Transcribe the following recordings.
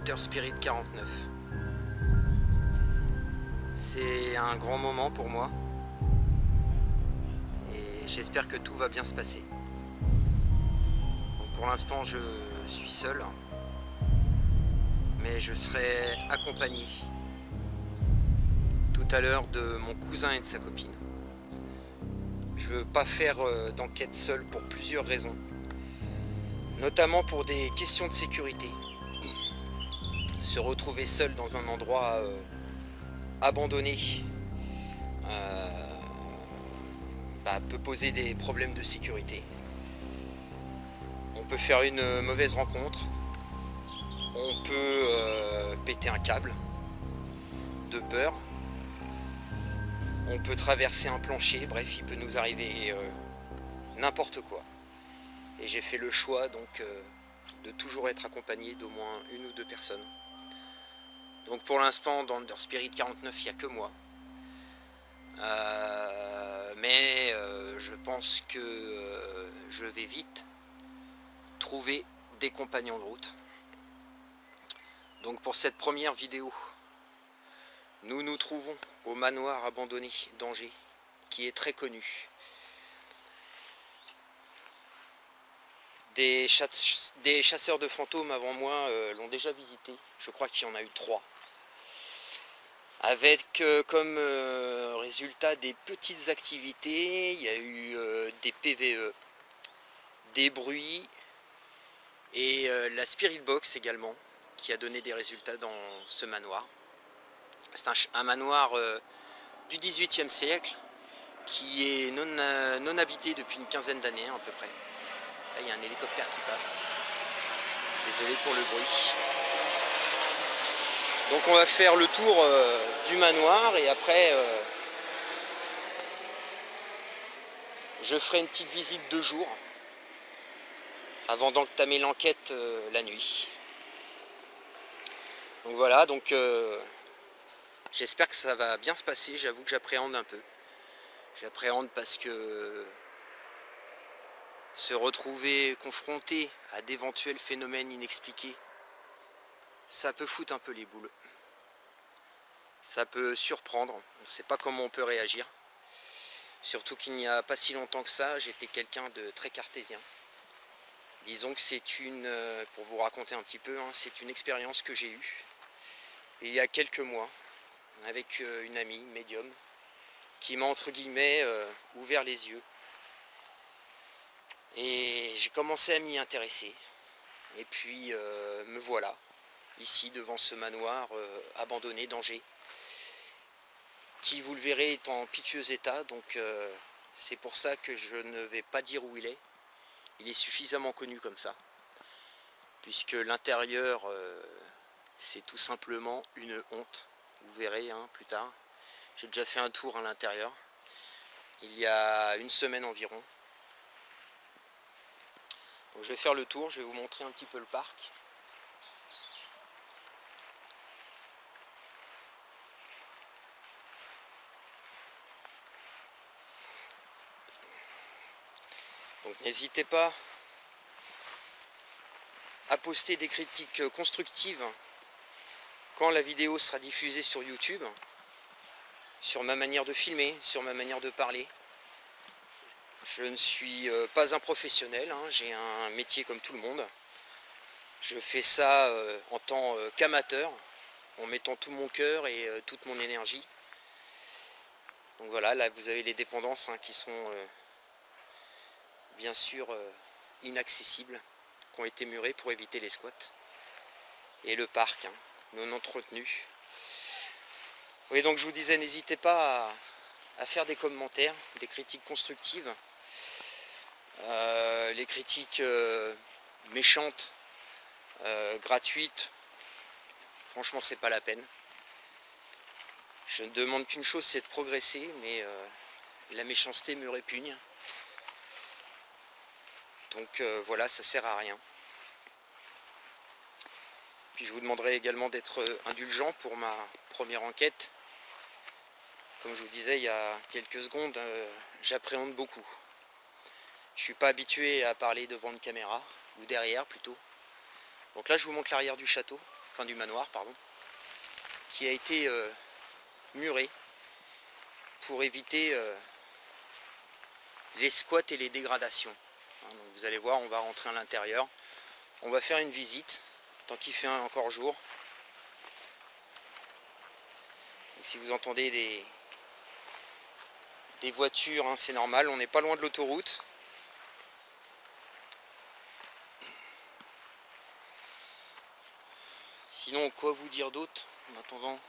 Hunter Spirit 49. C'est un grand moment pour moi et j'espère que tout va bien se passer. Donc pour l'instant je suis seul, mais je serai accompagné tout à l'heure de mon cousin et de sa copine. Je veux pas faire d'enquête seul pour plusieurs raisons, notamment pour des questions de sécurité. Se retrouver seul dans un endroit abandonné peut poser des problèmes de sécurité. On peut faire une mauvaise rencontre, on peut péter un câble de peur, on peut traverser un plancher, bref, il peut nous arriver n'importe quoi. Et j'ai fait le choix donc de toujours être accompagné d'au moins une ou deux personnes. Donc pour l'instant dans Hunter Spirit 49 il n'y a que moi. Mais je pense que je vais vite trouver des compagnons de route. Donc pour cette première vidéo, nous nous trouvons au manoir abandonné d'Angers, qui est très connu. Des chasseurs de fantômes avant moi l'ont déjà visité, je crois qu'il y en a eu 3. Avec comme résultat des petites activités, il y a eu des PVE, des bruits et la Spirit Box également, qui a donné des résultats dans ce manoir. C'est un manoir du XVIIIe siècle qui est non habité depuis une quinzaine d'années à peu près. Là, il y a un hélicoptère qui passe. Désolé pour le bruit. Donc on va faire le tour du manoir et après je ferai une petite visite de jour avant d'entamer l'enquête la nuit. Donc voilà, donc j'espère que ça va bien se passer. J'avoue que j'appréhende un peu. J'appréhende parce que se retrouver confronté à d'éventuels phénomènes inexpliqués, ça peut foutre un peu les boules. Ça peut surprendre, on ne sait pas comment on peut réagir. Surtout qu'il n'y a pas si longtemps que ça, j'étais quelqu'un de très cartésien. Disons que c'est pour vous raconter un petit peu, c'est une expérience que j'ai eue il y a quelques mois avec une amie médium qui m'a entre guillemets ouvert les yeux. Et j'ai commencé à m'y intéresser. Et puis me voilà, ici devant ce manoir abandonné d'Angers, qui vous le verrez est en piteux état, donc c'est pour ça que je ne vais pas dire où il est. Il est suffisamment connu comme ça, puisque l'intérieur c'est tout simplement une honte. Vous verrez plus tard. J'ai déjà fait un tour à l'intérieur, il y a une semaine environ. Donc je vais faire le tour, je vais vous montrer un petit peu le parc. Donc n'hésitez pas à poster des critiques constructives quand la vidéo sera diffusée sur YouTube, sur ma manière de filmer, sur ma manière de parler. Je ne suis pas un professionnel, j'ai un métier comme tout le monde. Je fais ça en tant qu'amateur, en mettant tout mon cœur et toute mon énergie. Donc voilà, là vous avez les dépendances qui sont bien sûr inaccessibles, qui ont été murées pour éviter les squats. Et le parc, non entretenu. Oui, donc je vous disais, n'hésitez pas à faire des commentaires, des critiques constructives. Les critiques méchantes, gratuites, franchement c'est pas la peine. Je ne demande qu'une chose, c'est de progresser, mais la méchanceté me répugne. Donc voilà, ça sert à rien. Puis je vous demanderai également d'être indulgent pour ma première enquête. Comme je vous disais il y a quelques secondes, j'appréhende beaucoup. Je ne suis pas habitué à parler devant une caméra, ou derrière plutôt. Donc là je vous montre l'arrière du château. enfin du manoir, pardon, qui a été muré pour éviter les squats et les dégradations. Donc vous allez voir, on va rentrer à l'intérieur, on va faire une visite, tant qu'il fait encore jour. Et si vous entendez des voitures, hein, c'est normal, on n'est pas loin de l'autoroute. Sinon, quoi vous dire d'autre en attendant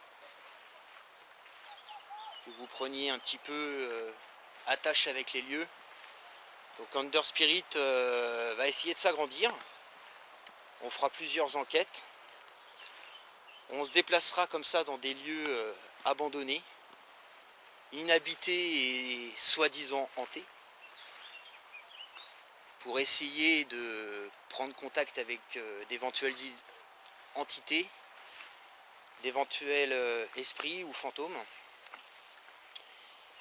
que vous preniez un petit peu attache avec les lieux. Donc Under Spirit va essayer de s'agrandir. On fera plusieurs enquêtes. On se déplacera comme ça dans des lieux abandonnés, inhabités et soi-disant hantés, pour essayer de prendre contact avec d'éventuelles entités, d'éventuels esprits ou fantômes.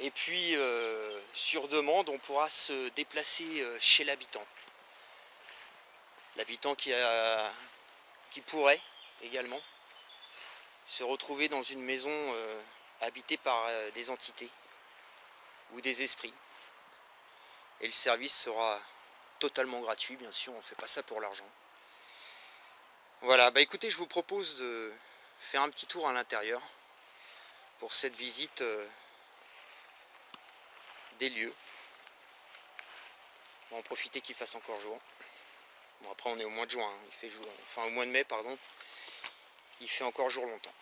Et puis, sur demande, on pourra se déplacer chez l'habitant. L'habitant qui pourrait également se retrouver dans une maison habitée par des entités ou des esprits. Et le service sera totalement gratuit, bien sûr, on ne fait pas ça pour l'argent. Voilà, bah écoutez, je vous propose de faire un petit tour à l'intérieur pour cette visite des lieux. On va en profiter qu'il fasse encore jour. Bon, après on est au mois de juin, hein, il fait jour, enfin au mois de mai, pardon, il fait encore jour longtemps.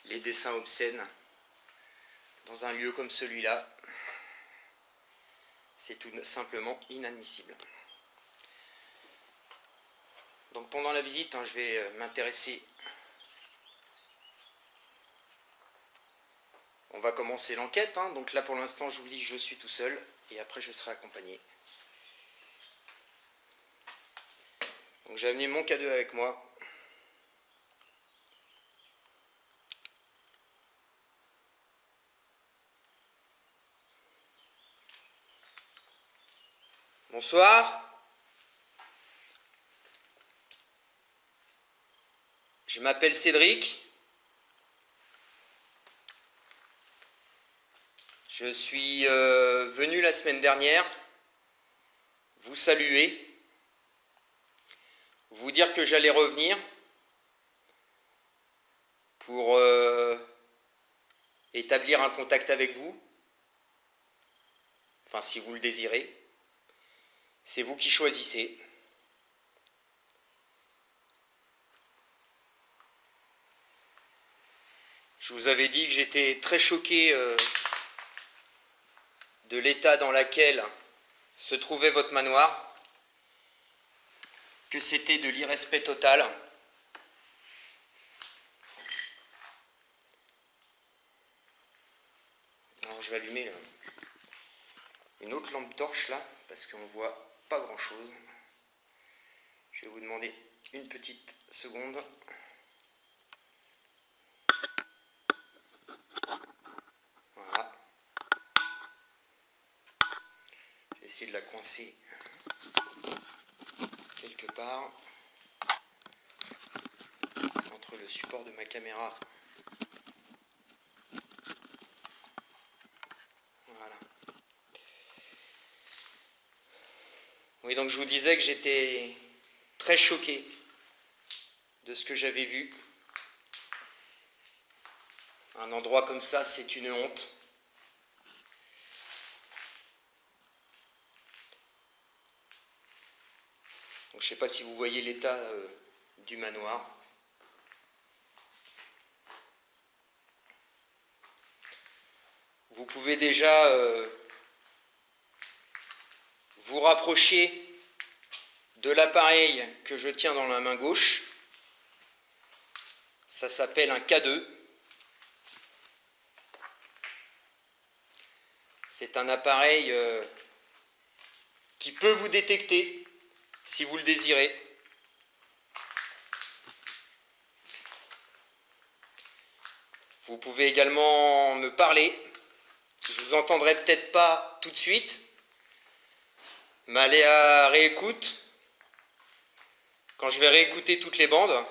Les dessins obscènes dans un lieu comme celui-là, c'est tout simplement inadmissible. Donc pendant la visite, hein, je vais m'intéresser. On va commencer l'enquête, hein. Donc là pour l'instant je vous dis que je suis tout seul et après je serai accompagné. Donc j'ai amené mon cadeau avec moi. Bonsoir. Je m'appelle Cédric. Je suis venu la semaine dernière vous saluer, vous dire que j'allais revenir pour établir un contact avec vous. Enfin, si vous le désirez. C'est vous qui choisissez. Je vous avais dit que j'étais très choqué de l'état dans lequel se trouvait votre manoir, que c'était de l'irrespect total. Alors je vais allumer une autre lampe torche là, parce qu'on voit pas grand chose. Je vais vous demander une petite seconde. Voilà. Je vais essayer de la coincer quelque part entre le support de ma caméra. Voilà. Oui, donc je vous disais que j'étais très choqué de ce que j'avais vu. Un endroit comme ça, c'est une honte. Donc, je ne sais pas si vous voyez l'état du manoir. Vous pouvez déjà vous rapprocher de l'appareil que je tiens dans la main gauche. Ça s'appelle un K2. C'est un appareil qui peut vous détecter si vous le désirez. Vous pouvez également me parler. Je vous entendrai peut-être pas tout de suite, Mais aller à réécoute, quand je vais réécouter toutes les bandes,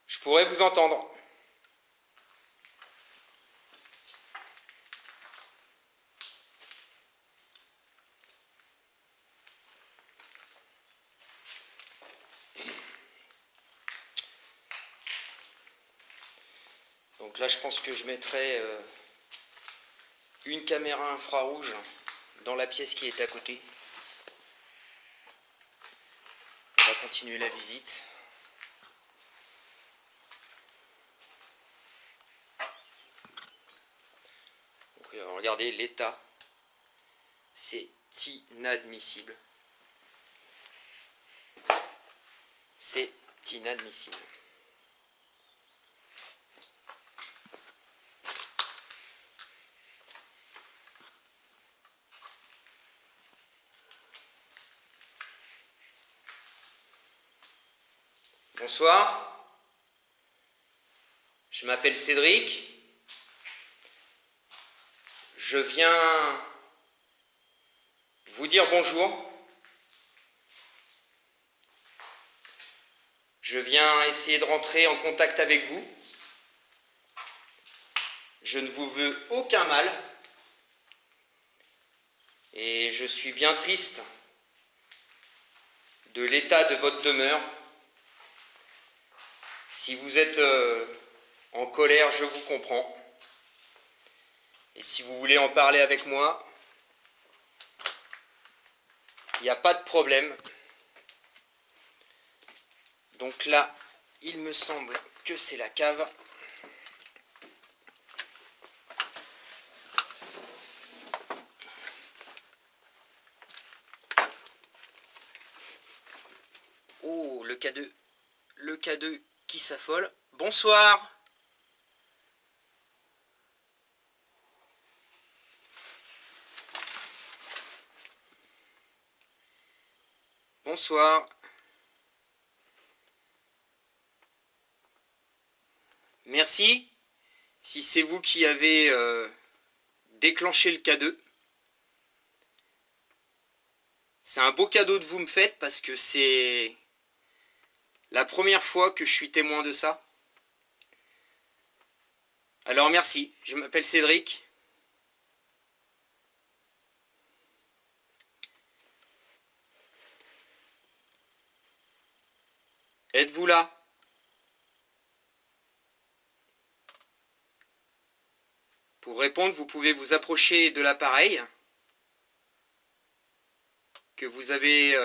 je pourrais vous entendre. Donc là, je pense que je mettrai une caméra infrarouge dans la pièce qui est à côté. On va continuer la visite. Donc, regardez l'état. C'est inadmissible. C'est inadmissible. Bonsoir, je m'appelle Cédric, je viens vous dire bonjour, je viens essayer de rentrer en contact avec vous, je ne vous veux aucun mal et je suis bien triste de l'état de votre demeure. Si vous êtes en colère, je vous comprends. Et si vous voulez en parler avec moi, il n'y a pas de problème. Donc là, il me semble que c'est la cave. Oh, le K2. Le K2 qui s'affole. Bonsoir. Bonsoir. Merci. Si c'est vous qui avez déclenché le K2. C'est un beau cadeau que vous me faites parce que c'est la première fois que je suis témoin de ça. Alors merci, je m'appelle Cédric. Êtes-vous là? Pour répondre, vous pouvez vous approcher de l'appareil que vous avez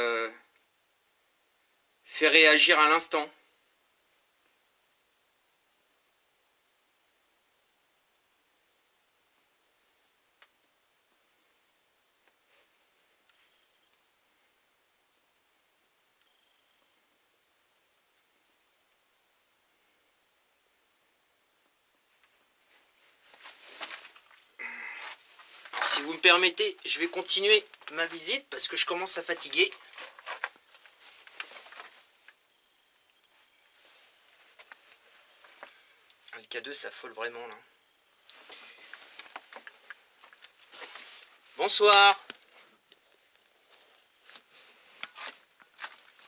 fait réagir à l'instant. Alors, si vous me permettez, je vais continuer ma visite parce que je commence à fatiguer. Le K2 s'affole vraiment là. Bonsoir.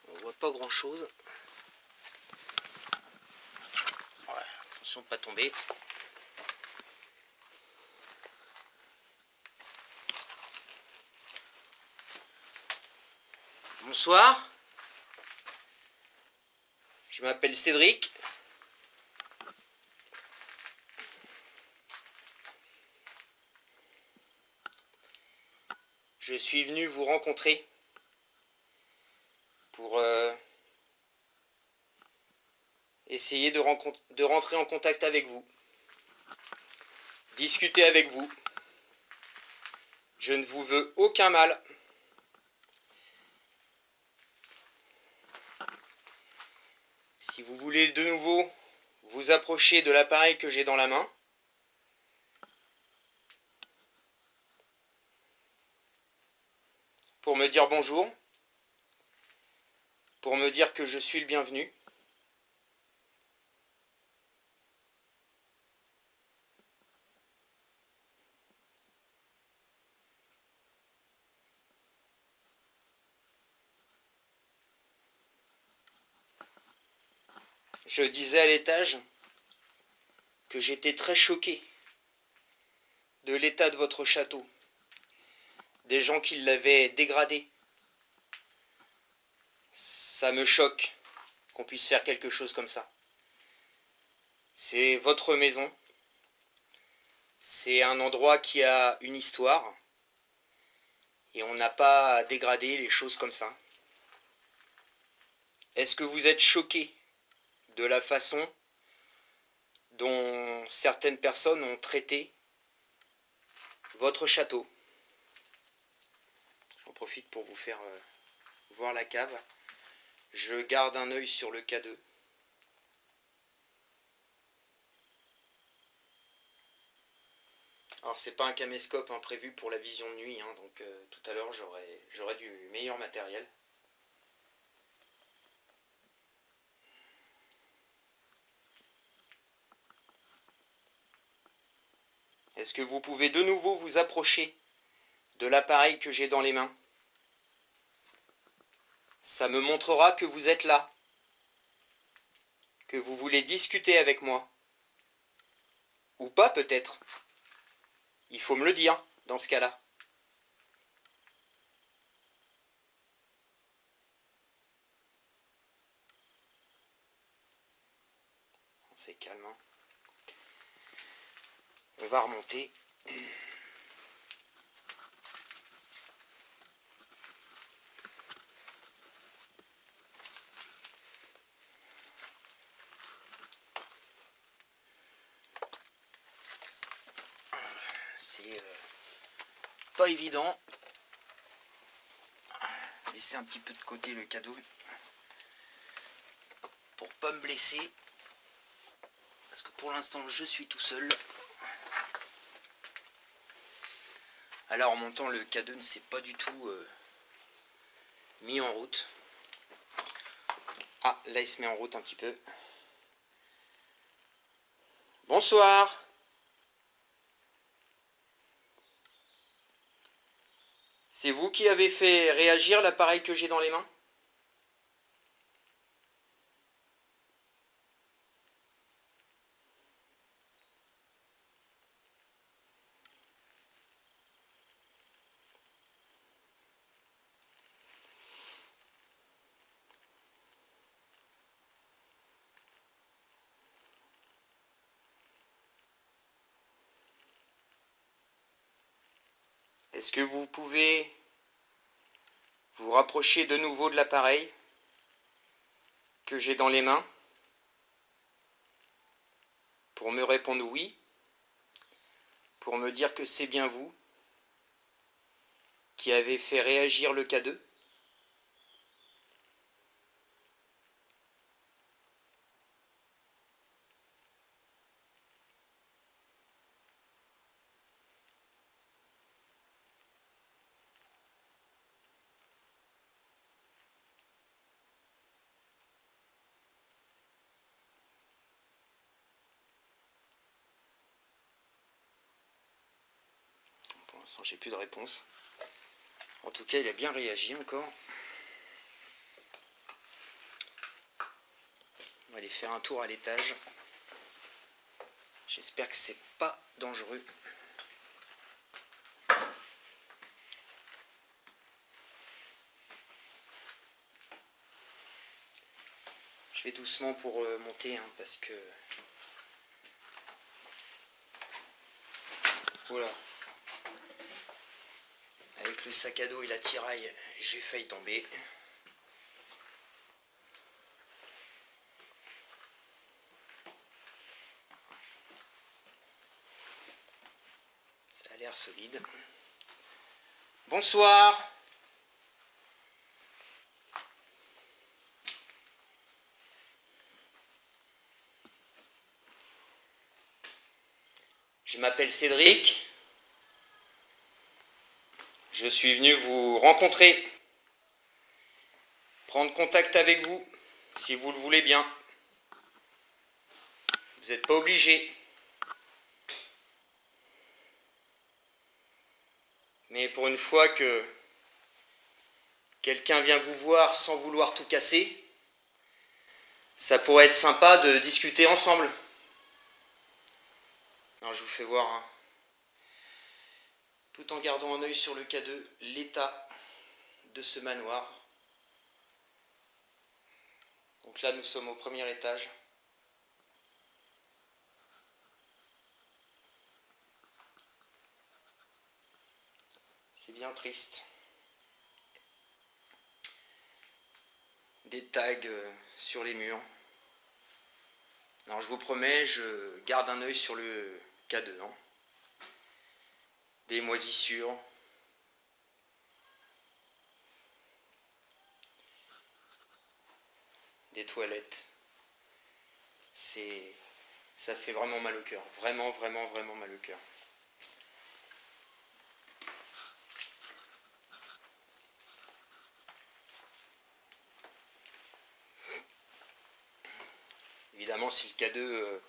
On voit pas grand chose. Voilà, attention de pas tomber. Bonsoir. Je m'appelle Cédric. Je suis venu vous rencontrer pour essayer de rentrer en contact avec vous, discuter avec vous. Je ne vous veux aucun mal. Si vous voulez de nouveau vous approcher de l'appareil que j'ai dans la main, pour me dire bonjour, pour me dire que je suis le bienvenu, Je disais à l'étage que j'étais très choqué de l'état de votre château, des gens qui l'avaient dégradé. Ça me choque qu'on puisse faire quelque chose comme ça. C'est votre maison, c'est un endroit qui a une histoire, et on n'a pas à dégrader les choses comme ça. Est-ce que vous êtes choqué de la façon dont certaines personnes ont traité votre château? J'en profite pour vous faire voir la cave. Je garde un œil sur le K2. Alors c'est pas un caméscope prévu pour la vision de nuit, donc tout à l'heure j'aurai du meilleur matériel. Est-ce que vous pouvez de nouveau vous approcher de l'appareil que j'ai dans les mains? Ça me montrera que vous êtes là, que vous voulez discuter avec moi. Ou pas peut-être. Il faut me le dire dans ce cas-là. C'est calme. On va remonter. C'est pas évident. Laisser un petit peu de côté le cadeau pour pas me blesser. Parce que pour l'instant je suis tout seul. Alors en montant, le K2 ne s'est pas du tout mis en route. Ah, là il se met en route un petit peu. Bonsoir. C'est vous qui avez fait réagir l'appareil que j'ai dans les mains? Est-ce que vous pouvez vous rapprocher de nouveau de l'appareil que j'ai dans les mains pour me répondre oui, pour me dire que c'est bien vous qui avez fait réagir le K2? Pour l'instant, j'ai plus de réponse. En tout cas, il a bien réagi encore. On va aller faire un tour à l'étage. J'espère que c'est pas dangereux. Je vais doucement pour monter, parce que... Voilà. Avec le sac à dos et la tiraille, j'ai failli tomber. Ça a l'air solide. Bonsoir. Je m'appelle Cédric. Je suis venu vous rencontrer, prendre contact avec vous, si vous le voulez bien. Vous n'êtes pas obligé. Mais pour une fois que quelqu'un vient vous voir sans vouloir tout casser, Ça pourrait être sympa de discuter ensemble. Alors je vous fais voir, hein. Tout en gardant un œil sur le K2, l'état de ce manoir. Donc là nous sommes au premier étage. C'est bien triste. Des tags sur les murs. Alors je vous promets, je garde un œil sur le K2. Hein. Des moisissures. Des toilettes. Ça fait vraiment mal au cœur. Vraiment, vraiment, vraiment mal au cœur. Évidemment, si le K2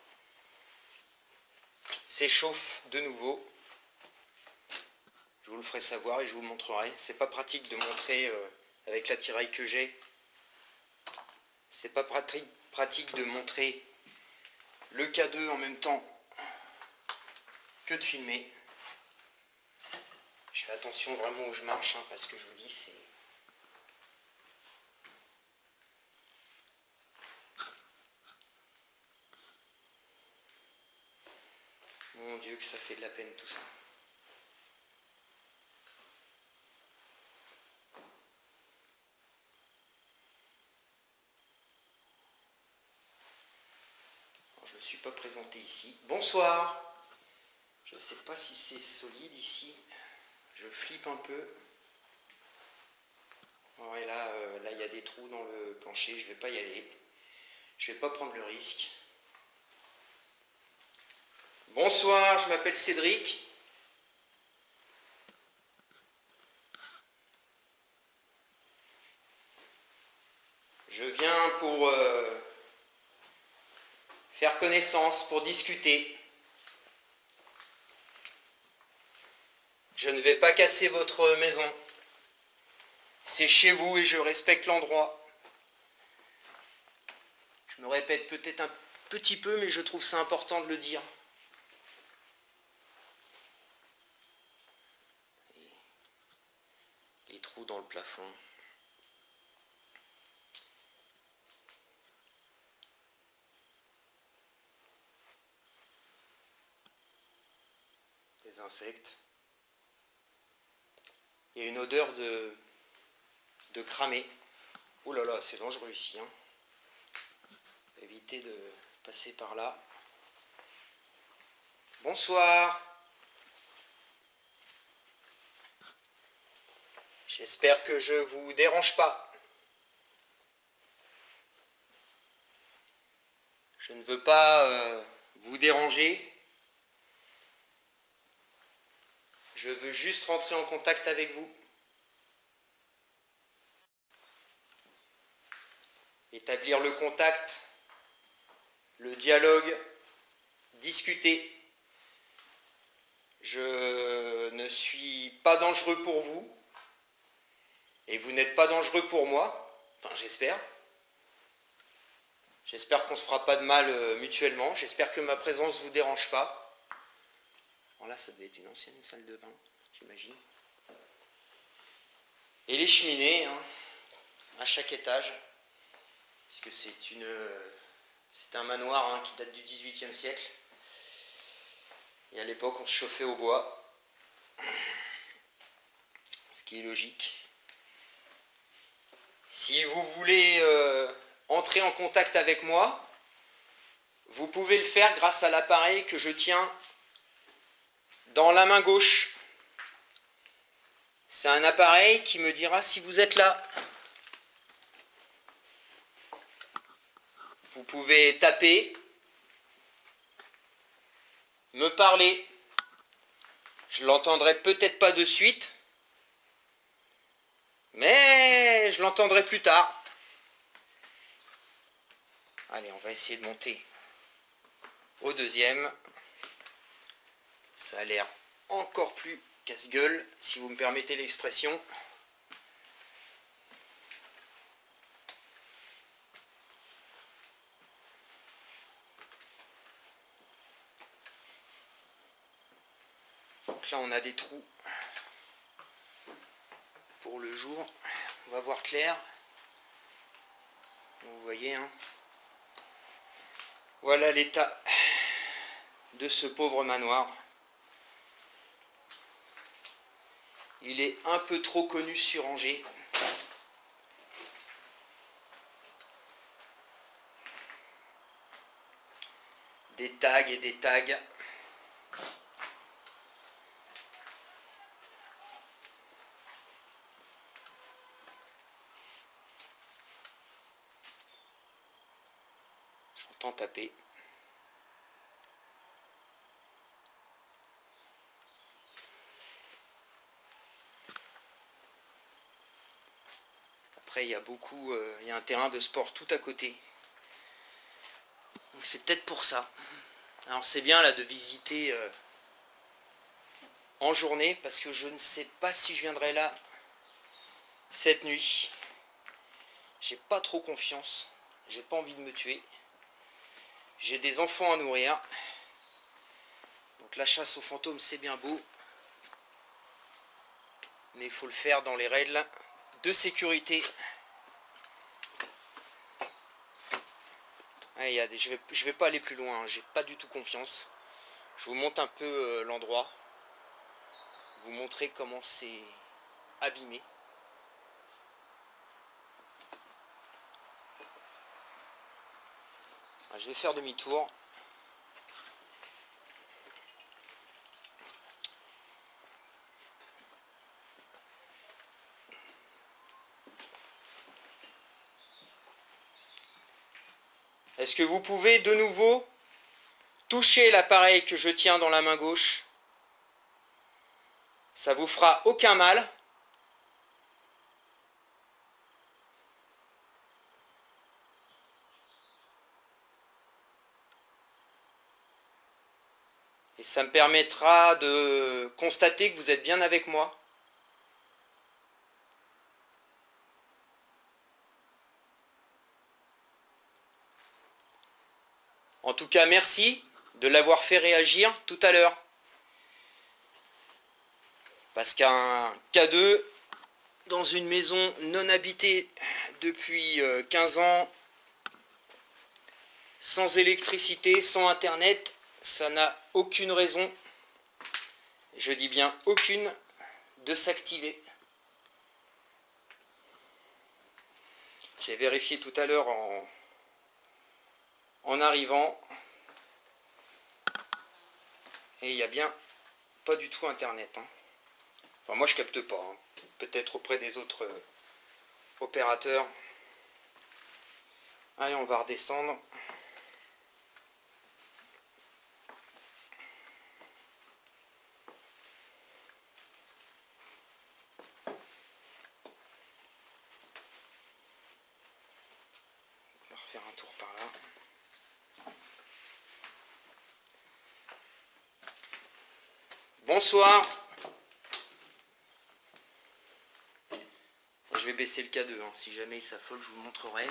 s'échauffe de nouveau, je vous le ferai savoir et je vous le montrerai. C'est pas pratique de montrer avec l'attirail que j'ai. C'est pas pratique de montrer le K2 en même temps que de filmer. Je fais attention vraiment où je marche, hein, parce que je vous dis, c'est... Mon Dieu, que ça fait de la peine tout ça. Alors, je ne me suis pas présenté ici. Bonsoir. Je ne sais pas si c'est solide ici. Je flippe un peu. Ouais, là, il y a des trous dans le plancher. Je ne vais pas y aller. Je ne vais pas prendre le risque. Bonsoir, je m'appelle Cédric. Je viens pour faire connaissance, pour discuter. Je ne vais pas casser votre maison. C'est chez vous et je respecte l'endroit. Je me répète peut-être un petit peu, mais je trouve ça important de le dire. Les trous dans le plafond. Des insectes. Il y a une odeur de cramé. Oh là là, c'est dangereux ici. Hein. Évitez de passer par là. Bonsoir. J'espère que je vous dérange pas. Je ne veux pas vous déranger. Je veux juste rentrer en contact avec vous. Établir le contact, le dialogue, discuter. Je ne suis pas dangereux pour vous. Et vous n'êtes pas dangereux pour moi. Enfin, j'espère. J'espère qu'on ne se fera pas de mal mutuellement. J'espère que ma présence ne vous dérange pas. Alors là, ça devait être une ancienne salle de bain, j'imagine. Et les cheminées, hein, à chaque étage. Puisque c'est un manoir hein, qui date du XVIIIe siècle. Et à l'époque, on se chauffait au bois. Ce qui est logique. Si vous voulez entrer en contact avec moi, vous pouvez le faire grâce à l'appareil que je tiens dans la main gauche. C'est un appareil qui me dira si vous êtes là. Vous pouvez taper, me parler. Je l'entendrai peut-être pas de suite, mais je l'entendrai plus tard. Allez, on va essayer de monter au deuxième. Ça a l'air encore plus casse-gueule, si vous me permettez l'expression. Donc là on a des trous pour le jour. On va voir clair. Vous voyez, hein. Voilà l'état de ce pauvre manoir. Il est un peu trop connu sur Angers. Des tags et des tags. J'entends taper. Après, il y a il y a un terrain de sport tout à côté. Donc c'est peut-être pour ça. Alors c'est bien là de visiter en journée parce que je ne sais pas si je viendrai là cette nuit. J'ai pas trop confiance. J'ai pas envie de me tuer. J'ai des enfants à nourrir. Donc la chasse aux fantômes c'est bien beau. Mais il faut le faire dans les règles de sécurité. Ah, je vais pas aller plus loin, hein. J'ai pas du tout confiance. Je vous montre un peu l'endroit. Vous montrer comment c'est abîmé. Ah, je vais faire demi-tour. Est-ce que vous pouvez de nouveau toucher l'appareil que je tiens dans la main gauche? Ça vous fera aucun mal. Et ça me permettra de constater que vous êtes bien avec moi. En tout cas, merci de l'avoir fait réagir tout à l'heure. Parce qu'un K2 dans une maison non habitée depuis 15 ans, sans électricité, sans internet, ça n'a aucune raison, je dis bien aucune, de s'activer. J'ai vérifié tout à l'heure en arrivant. Et il n'y a bien pas du tout internet. Hein. Enfin moi je capte pas. Hein. Peut-être auprès des autres opérateurs. Allez, on va redescendre. On va refaire un tour par là. Bonsoir. Je vais baisser le K2, hein. Si jamais il s'affole, je vous montrerai.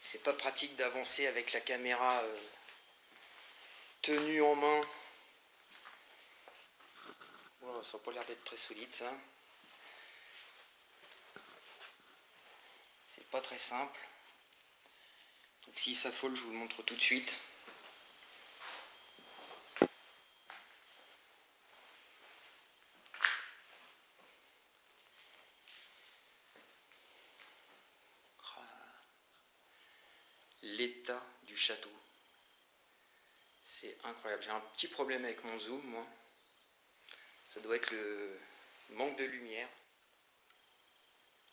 C'est pas pratique d'avancer avec la caméra tenue en main. Oh, ça n'a pas l'air d'être très solide ça. C'est pas très simple. Donc s'il s'affole, je vous le montre tout de suite. L'état du château. C'est incroyable. J'ai un petit problème avec mon zoom, moi. Ça doit être le manque de lumière.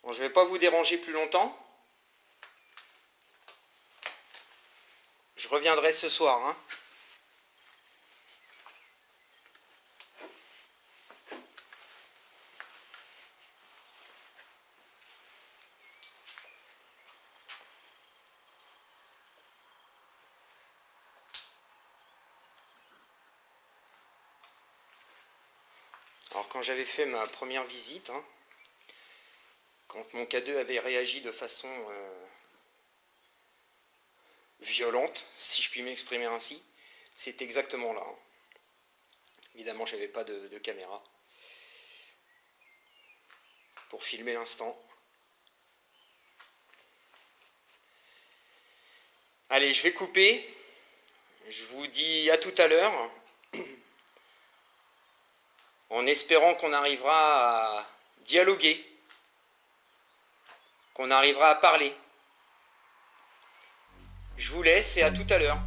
Bon, je ne vais pas vous déranger plus longtemps. Je reviendrai ce soir. Hein. Alors quand j'avais fait ma première visite, hein, quand mon K2 avait réagi de façon violente, si je puis m'exprimer ainsi, c'est exactement là. Hein. Évidemment, j'avais pas de caméra pour filmer l'instant. Allez, je vais couper. Je vous dis à tout à l'heure, en espérant qu'on arrivera à dialoguer, qu'on arrivera à parler. Je vous laisse et à tout à l'heure.